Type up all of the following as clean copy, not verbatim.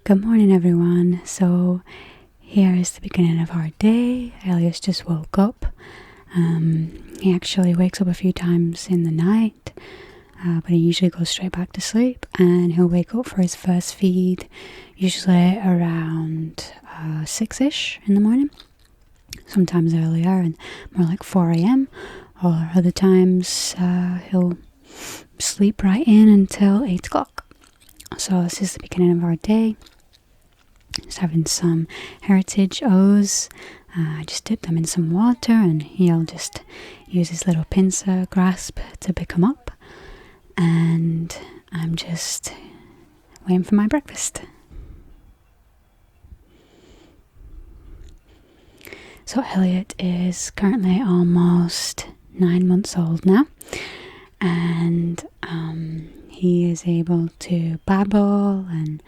Good morning, everyone. So here is the beginning of our day. Elliot's just woke up. He actually wakes up a few times in the night, but he usually goes straight back to sleep, and he'll wake up for his first feed usually around 6ish in the morning, sometimes earlier and more like 4 a.m, or other times he'll sleep right in until 8 o'clock. So this is the beginning of our day. Just having some heritage O's. I just dip them in some water, and he'll just use his little pincer grasp to pick them up. And I'm just waiting for my breakfast. So Elliot is currently almost 9 months old now, and he is able to babble and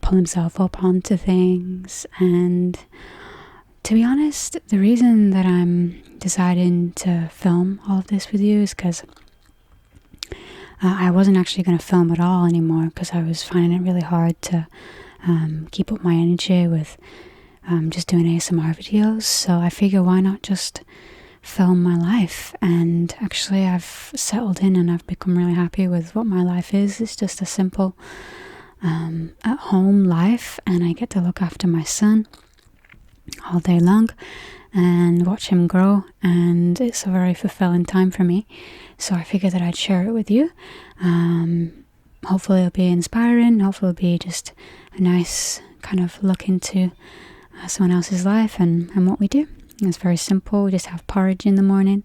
pull himself up onto things. And to be honest, the reason that I'm deciding to film all of this with you is because I wasn't actually going to film at all anymore, because I was finding it really hard to keep up my energy with just doing ASMR videos. So I figure, why not just film my life? And actually I've settled in and I've become really happy with what my life is. It's just a simple at home life, and I get to look after my son all day long and watch him grow, and it's a very fulfilling time for me. So I figured that I'd share it with you. Hopefully it'll be inspiring. Hopefully it'll be just a nice kind of look into someone else's life and what we do. It's very simple. We just have porridge in the morning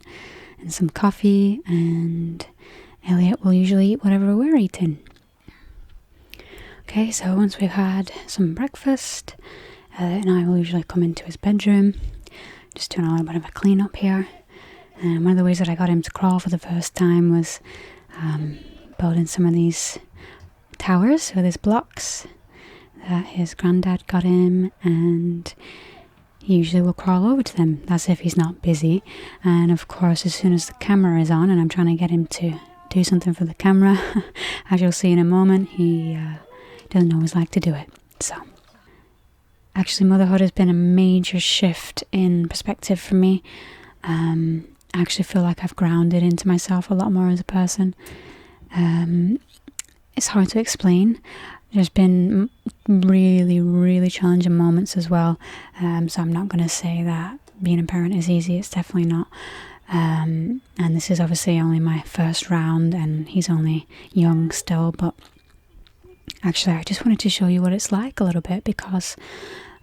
and some coffee, and Elliot will usually eat whatever we're eating. Okay, so once we've had some breakfast, Elliot and I will usually come into his bedroom, just doing a little bit of a clean up here. And one of the ways that I got him to crawl for the first time was building some of these towers with his blocks that his granddad got him, and he usually will crawl over to them as if he's not busy. And of course, as soon as the camera is on and I'm trying to get him to do something for the camera, as you'll see in a moment, he doesn't always like to do it. So actually, motherhood has been a major shift in perspective for me. I actually feel like I've grounded into myself a lot more as a person. It's hard to explain. There's been really, really challenging moments as well. So I'm not going to say that being a parent is easy. It's definitely not. And this is obviously only my first round, and he's only young still. But actually, I just wanted to show you what it's like a little bit, because,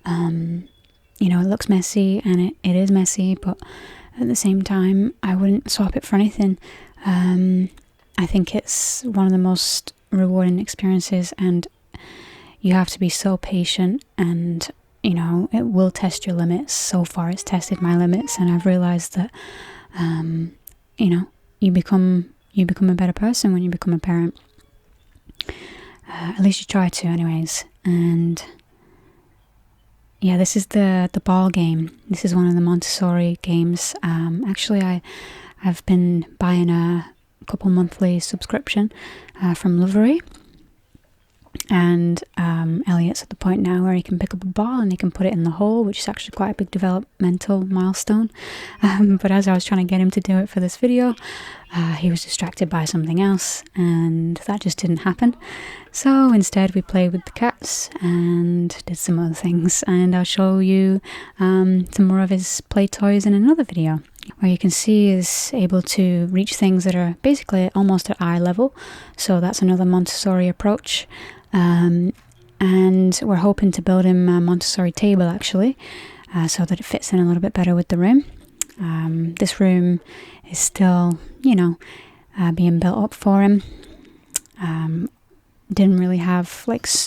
it looks messy, and it is messy, but at the same time, I wouldn't swap it for anything. I think it's one of the most rewarding experiences, and you have to be so patient, and it will test your limits. So far it's tested my limits, and I've realized that you become a better person when you become a parent. At least you try to anyways. And yeah, this is the ball game. This is one of the Montessori games. Actually I've been buying a couple monthly subscription from Livery, and Elliot's at the point now where he can pick up a ball and he can put it in the hole, which is actually quite a big developmental milestone. But as I was trying to get him to do it for this video, he was distracted by something else, and that just didn't happen. So instead we played with the cats and did some other things, and I'll show you some more of his play toys in another video, where you can see he's able to reach things that are basically almost at eye level. So that's another Montessori approach. And we're hoping to build him a Montessori table, actually, so that it fits in a little bit better with the room. This room is still, being built up for him. Didn't really have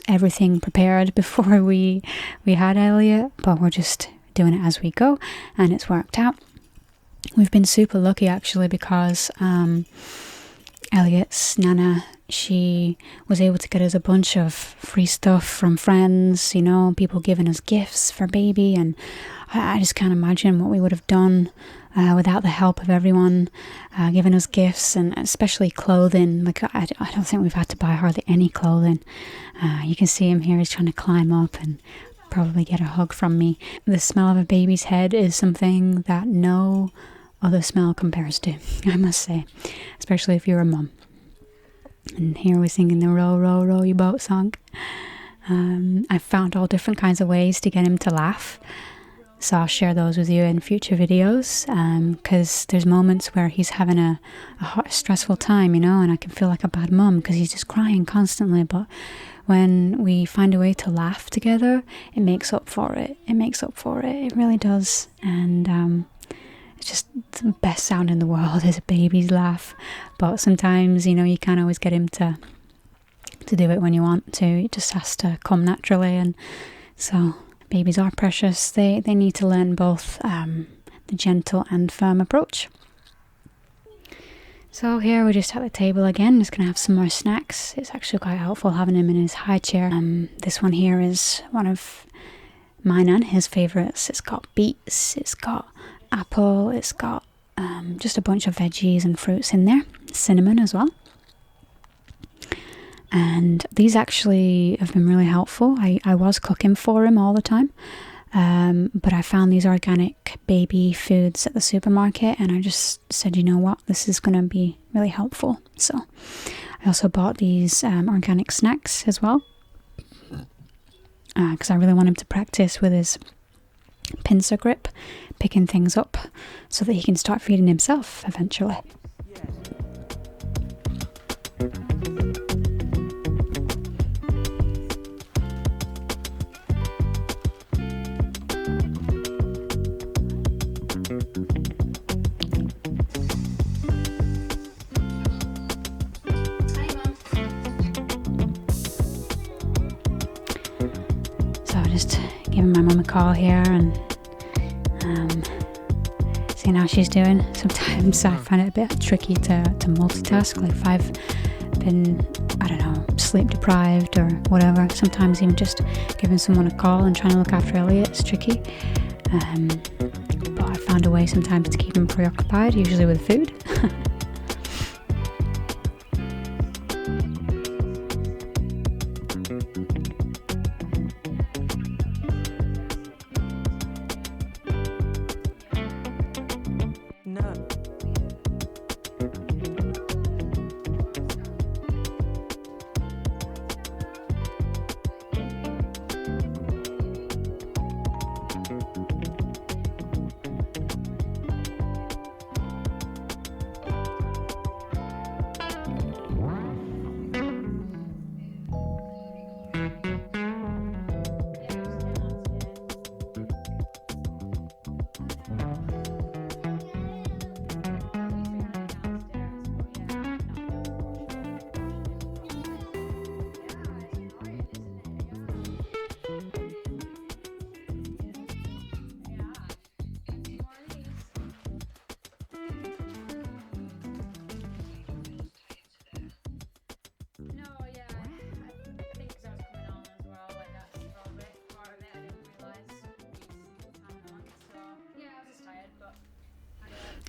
everything prepared before we had Elliot, but we're just doing it as we go, and it's worked out. We've been super lucky, actually, because Elliot's nana she was able to get us a bunch of free stuff from friends, you know, people giving us gifts for baby, and I just can't imagine what we would have done without the help of everyone giving us gifts, and especially clothing. Like, I don't think we've had to buy hardly any clothing. You can see him here, he's trying to climb up and probably get a hug from me. The smell of a baby's head is something that no other smell compares to, I must say, especially if you're a mum. And here we're singing the Row, Row, Row Your Boat song. I've found all different kinds of ways to get him to laugh, so I'll share those with you in future videos, because there's moments where he's having a hot, stressful time, you know, and I can feel like a bad mum because he's just crying constantly. But when we find a way to laugh together, it makes up for it. It really does. And it's just the best sound in the world is a baby's laugh. But sometimes, you know, you can't always get him to do it when you want to. It just has to come naturally. And so babies are precious. They need to learn both the gentle and firm approach. So here we're just at the table again, just going to have some more snacks. It's actually quite helpful having him in his high chair. This one here is one of mine and his favourites. It's got beets, it's got apple, it's got just a bunch of veggies and fruits in there, cinnamon as well. And these actually have been really helpful. I was cooking for him all the time, but I found these organic baby foods at the supermarket, and I just said, you know what, this is going to be really helpful. So I also bought these organic snacks as well, because I really want him to practice with his pincer grip, picking things up so that he can start feeding himself eventually. So just giving my mum a call here and seeing how she's doing. Sometimes I find it a bit tricky to multitask. Like if I've been, I don't know, sleep deprived or whatever, sometimes even just giving someone a call and trying to look after Elliot is tricky. But I found a way sometimes to keep him preoccupied, usually with food.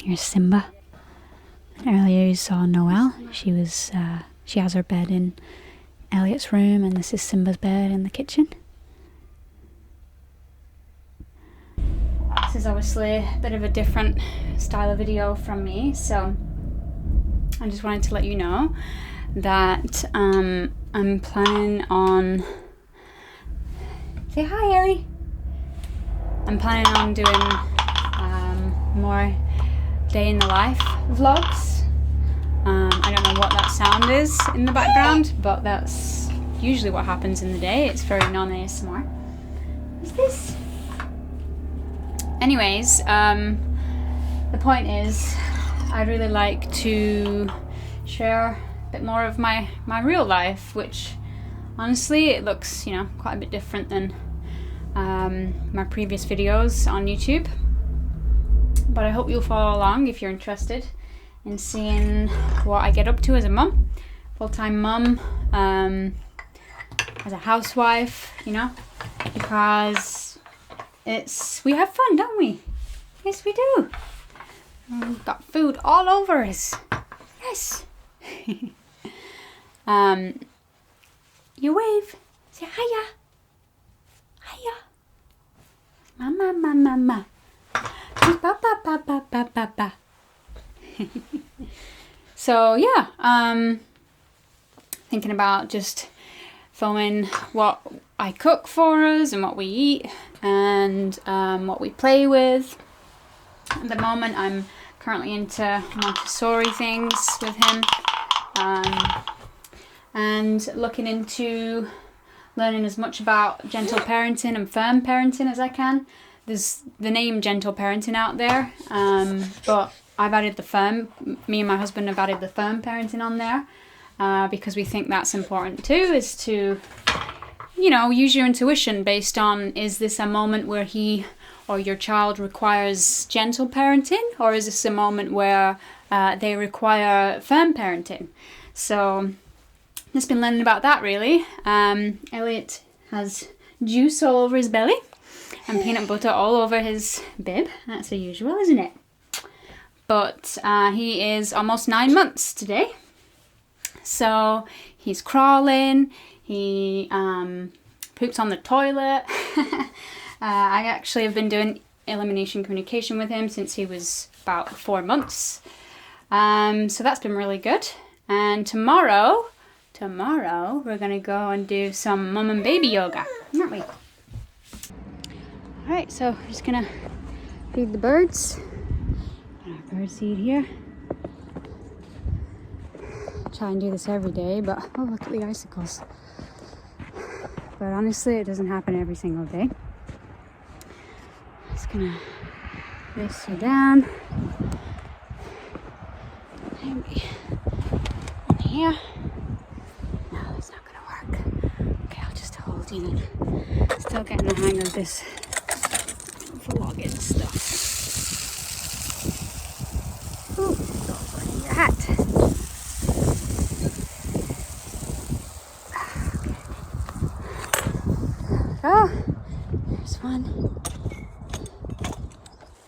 Here's Simba. Earlier you saw Noelle. She has her bed in Elliot's room, and this is Simba's bed in the kitchen. This is obviously a bit of a different style of video from me, so I just wanted to let you know that I'm planning on... Say hi, Ellie! I'm planning on doing more day in the life vlogs. I don't know what that sound is in the background, but that's usually what happens in the day. It's very non-ASMR. What's this? Anyways, the point is I'd really like to share a bit more of my real life, which honestly it looks, you know, quite a bit different than my previous videos on YouTube. But I hope you'll follow along if you're interested in seeing what I get up to as a mum full-time mum, as a housewife, you know, because we have fun, don't we? Yes, we do. We've got food all over us. Yes. You wave. Say hiya. Hiya. Mama, mama, mama. Ba, ba, ba, ba, ba, ba, ba. So yeah, thinking about just filming what I cook for us and what we eat and what we play with. At the moment I'm currently into Montessori things with him, and looking into learning as much about gentle parenting and firm parenting as I can. There's the name gentle parenting out there, but I've added the firm, me and my husband have added the firm parenting on there, because we think that's important too, is to, you know, use your intuition based on, is this a moment where he or your child requires gentle parenting, or is this a moment where they require firm parenting? So just been learning about that really. Elliot has juice all over his belly and peanut butter all over his bib. That's the usual, isn't it? But he is almost 9 months today. So he's crawling, he poops on the toilet. I actually have been doing elimination communication with him since he was about 4 months. So that's been really good. And tomorrow we're going to go and do some mum and baby yoga, aren't we? Alright, so we're just going to feed the birds. Got our bird seed here. Try and do this every day, but oh, look at the icicles. But honestly, it doesn't happen every single day. Just gonna place you down. Maybe in here. No, it's not gonna work. Okay, I'll just hold you then. Still getting the hang of this vlogging stuff. Ooh, don't burn your hat. Oh, there's one.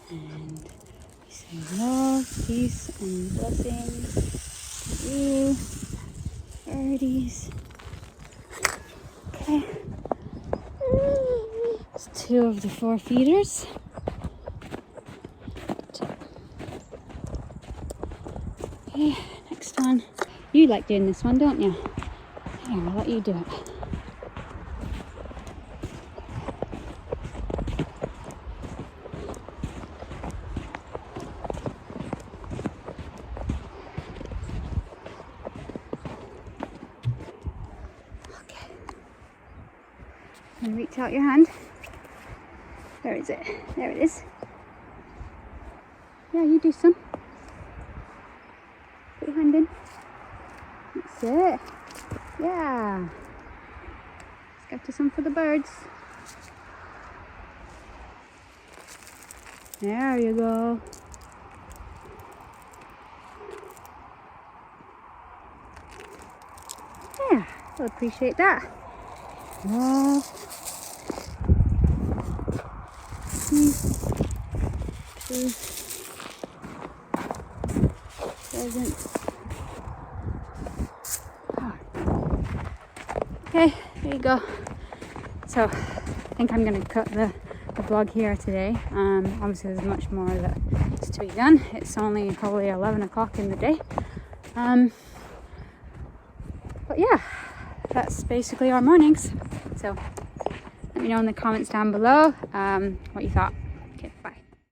And we say love, peace, and blessings to you, birdies. Okay. It's 2 of the 4 feeders. Okay, next one. You like doing this one, don't you? Here, I'll let you do it. And reach out your hand. Where is it? There it is. Yeah, you do some. Put your hand in. That's it. Yeah. Let's go to some for the birds. There you go. Yeah, I'll appreciate that. Love. Peace. Present. Oh. Okay, there you go. So I think I'm going to cut the vlog here today. Obviously there's much more that's to be done. It's only probably 11 o'clock in the day. But yeah, that's basically our mornings. So let me know in the comments down below what you thought.